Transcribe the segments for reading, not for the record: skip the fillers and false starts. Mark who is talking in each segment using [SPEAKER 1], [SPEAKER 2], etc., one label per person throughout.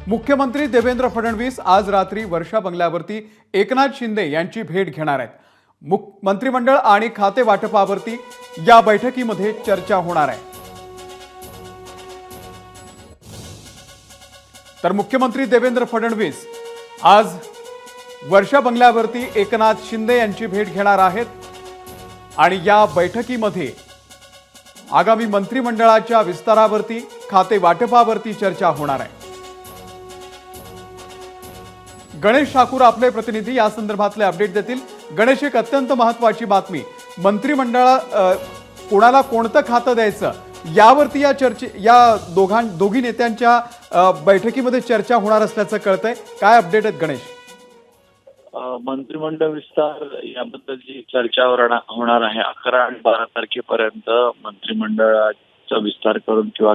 [SPEAKER 1] मुख्यमंत्री देवेंद्र फडणवीस आज रात्री वर्षा बंगल्यावरती एकनाथ शिंदे यांची भेट घेणार आहेत। मंत्रिमंडळ आणि खाते वाटपावरती या बैठकीमध्ये चर्चा होणार आहे। तर मुख्यमंत्री देवेंद्र फडणवीस आज वर्षा बंगल्यावरती एकनाथ शिंदे यांची भेट घेणार आहेत आणि या बैठकीमध्ये आगामी मंत्रिमंडळाच्या विस्तारावरती खाते वाटपावरती चर्चा होणार आहे। गणेश ठाकूर आपले प्रतिनिधी या संदर्भातले अपडेट देतील। गणेश, एक अत्यंत महत्त्वाची बातमी, मंत्रिमंडळात कोणाला कोणतं खातं द्यायचं यावरती या दोघी नेत्यांच्या बैठकीमध्ये चर्चा होणार असल्याचं कळतंय। काय अपडेट आहेत गणेश?
[SPEAKER 2] मंत्रिमंडळ विस्तार याबद्दलची चर्चा होणार आहे। 11 आणि 12 तारखेपर्यंत मंत्रिमंडळाचा विस्तार करून किंवा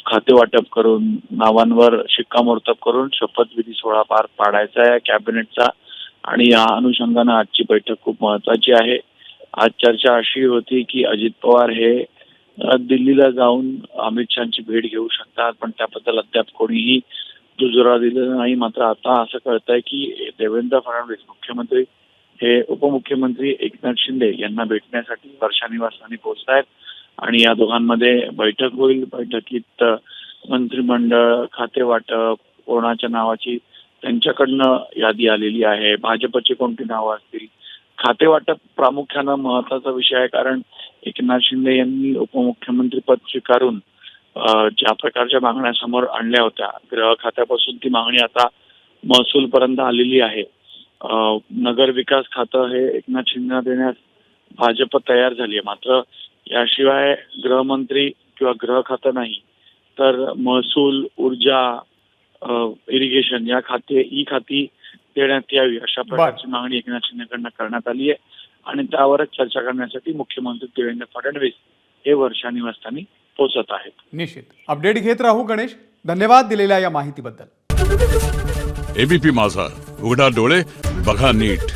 [SPEAKER 2] खाते वाटप करून नावांवर शिक्कामोर्तब करून शपथविधी सोहळा पार पाडायचा आहे कॅबिनेटचा। आणि या अनुषंगानं आजची बैठक खूप महत्वाची आहे। आज चर्चा अशी होती की अजित पवार हे दिल्लीला जाऊन अमित शहाची भेट घेऊ शकतात, पण त्याबद्दल अद्याप कोणीही दुजोरा दिलेला नाही। मात्र आता असं कळतंय की देवेंद्र फडणवीस मुख्यमंत्री हे उपमुख्यमंत्री एकनाथ शिंदे यांना भेटण्यासाठी वर्षा निवासस्थानी पोहोचतायत आणि या दोघांमध्ये बैठक होईल। बैठकीत मंत्रिमंडळ, खाते वाटप, कोणाच्या नावाची त्यांच्याकडनं यादी आलेली आहे, भाजपची कोणती नावं असतील। खाते वाटप प्रामुख्यानं महत्वाचा विषय आहे, कारण एकनाथ शिंदे यांनी उपमुख्यमंत्री पद स्वीकारून ज्या प्रकारच्या मागण्या समोर आणल्या होत्या, गृह खात्यापासून ती मागणी आता महसूल पर्यंत आलेली आहे। नगर विकास खातं हे एकनाथ शिंदेना देण्यास भाजप तयार झाली आहे। मात्र याशिवाय गृहमंत्री किंवा गृह खातं नाही तर महसूल, ऊर्जा, इरिगेशन या खाती देण्यात यावी अशा प्रकारची मागणी एकनाथ शिंदेकडनं करण्यात आली आहे आणि त्यावरच चर्चा करण्यासाठी मुख्यमंत्री देवेंद्र फडणवीस हे वर्षा निवासस्थानी पोहोचत आहेत।
[SPEAKER 1] निश्चित अपडेट घेत राहू गणेश, धन्यवाद दिलेल्या या माहितीबद्दल।
[SPEAKER 3] एबीपी माझा, उघडा डोळे बघा नीट।